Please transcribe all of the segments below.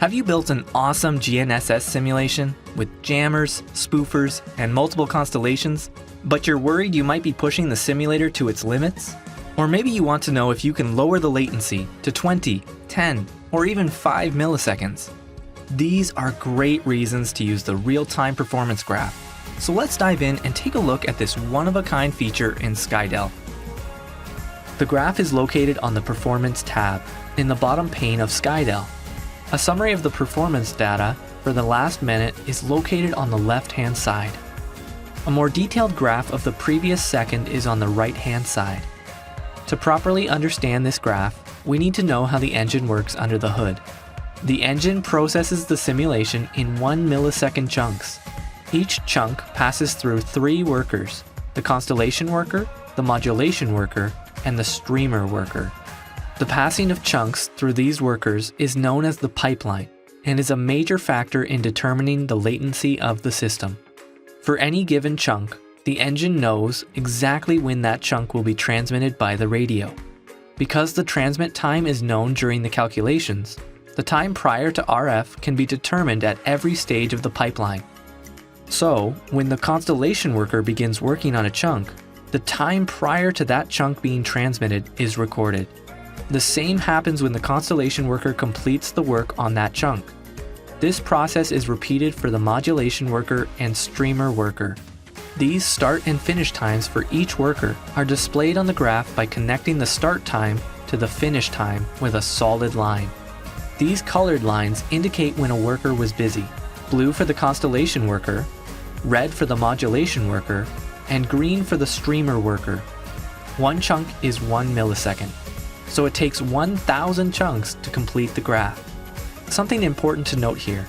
Have you built an awesome GNSS simulation with jammers, spoofers, and multiple constellations, but you're worried you might be pushing the simulator to its limits? Or maybe you want to know if you can lower the latency to 20, 10, or even 5 milliseconds. These are great reasons to use the real-time performance graph. So let's dive in and take a look at this one-of-a-kind feature in Skydel. The graph is located on the Performance tab in the bottom pane of Skydel. A summary of the performance data for the last minute is located on the left-hand side. A more detailed graph of the previous second is on the right-hand side. To properly understand this graph, we need to know how the engine works under the hood. The engine processes the simulation in 1 millisecond chunks. Each chunk passes through 3 workers: the constellation worker, the modulation worker, and the streamer worker. The passing of chunks through these workers is known as the pipeline and is a major factor in determining the latency of the system. For any given chunk, the engine knows exactly when that chunk will be transmitted by the radio. Because the transmit time is known during the calculations, the time prior to RF can be determined at every stage of the pipeline. So, when the constellation worker begins working on a chunk, the time prior to that chunk being transmitted is recorded. The same happens when the constellation worker completes the work on that chunk. This process is repeated for the modulation worker and streamer worker. These start and finish times for each worker are displayed on the graph by connecting the start time to the finish time with a solid line. These colored lines indicate when a worker was busy: blue for the constellation worker, red for the modulation worker, and green for the streamer worker. One chunk is 1 millisecond, so it takes 1,000 chunks to complete the graph. Something important to note here: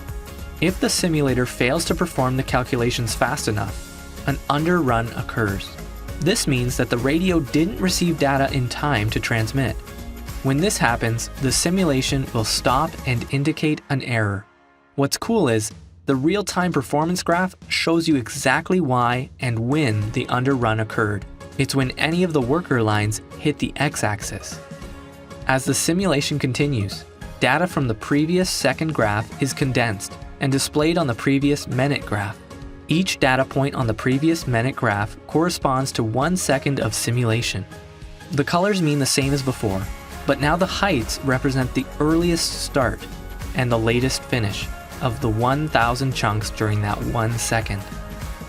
if the simulator fails to perform the calculations fast enough, an underrun occurs. This means that the radio didn't receive data in time to transmit. When this happens, the simulation will stop and indicate an error. What's cool is, the real-time performance graph shows you exactly why and when the underrun occurred. It's when any of the worker lines hit the x-axis. As the simulation continues, data from the previous second graph is condensed and displayed on the previous minute graph. Each data point on the previous minute graph corresponds to 1 second of simulation. The colors mean the same as before, but now the heights represent the earliest start and the latest finish of the 1,000 chunks during that 1 second.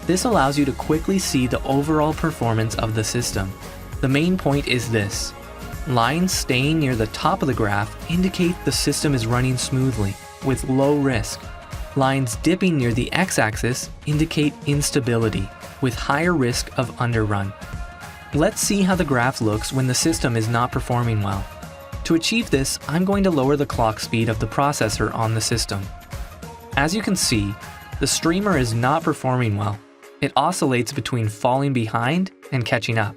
This allows you to quickly see the overall performance of the system. The main point is this: lines staying near the top of the graph indicate the system is running smoothly, with low risk. Lines dipping near the x-axis indicate instability, with higher risk of underrun. Let's see how the graph looks when the system is not performing well. To achieve this, I'm going to lower the clock speed of the processor on the system. As you can see, the streamer is not performing well. It oscillates between falling behind and catching up.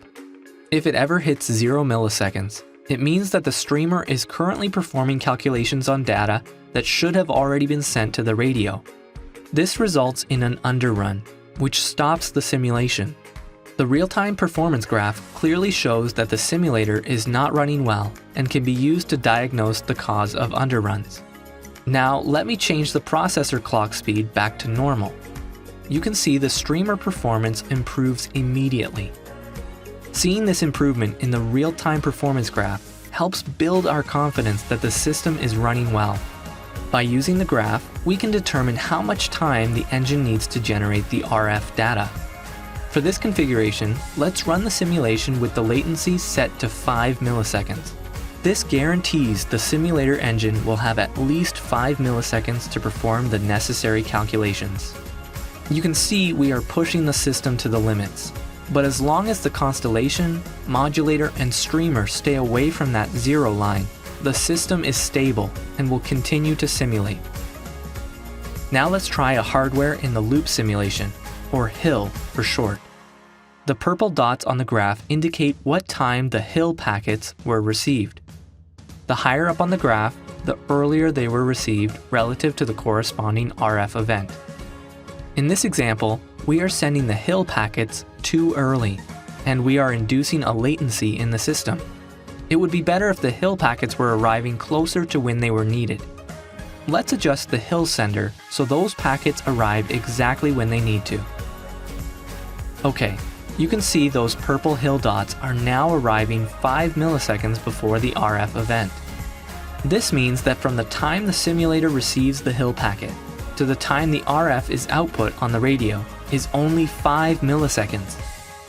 If it ever hits 0 milliseconds, it means that the streamer is currently performing calculations on data that should have already been sent to the radio. This results in an underrun, which stops the simulation. The real-time performance graph clearly shows that the simulator is not running well and can be used to diagnose the cause of underruns. Now let me change the processor clock speed back to normal. You can see the streamer performance improves immediately. Seeing this improvement in the real-time performance graph helps build our confidence that the system is running well. By using the graph, we can determine how much time the engine needs to generate the RF data. For this configuration, let's run the simulation with the latency set to 5 milliseconds. This guarantees the simulator engine will have at least 5 milliseconds to perform the necessary calculations. You can see we are pushing the system to the limits, but as long as the constellation, modulator, and streamer stay away from that 0 line, the system is stable and will continue to simulate. Now let's try a hardware in the loop simulation, or HIL for short. The purple dots on the graph indicate what time the HIL packets were received. The higher up on the graph, the earlier they were received relative to the corresponding RF event. In this example, we are sending the HIL packets too early, and we are inducing a latency in the system. It would be better if the HIL packets were arriving closer to when they were needed. let's adjust the hill sender so those packets arrive exactly when they need to. Okay, you can see those purple hill dots are now arriving 5 milliseconds before the RF event. This means that from the time the simulator receives the hill packet to the time the RF is output on the radio is only 5 milliseconds.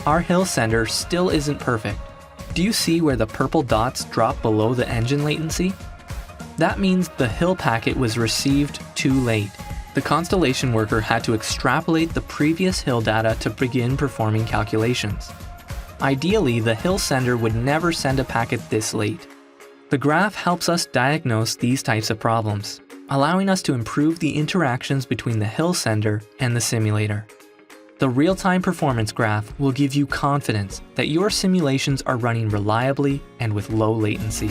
Our hill sender still isn't perfect. Do you see where the purple dots drop below the engine latency? That means the hill packet was received too late. The constellation worker had to extrapolate the previous hill data to begin performing calculations. Ideally, the hill sender would never send a packet this late. The graph helps us diagnose these types of problems, allowing us to improve the interactions between the hill sender and the simulator. The real-time performance graph will give you confidence that your simulations are running reliably and with low latency.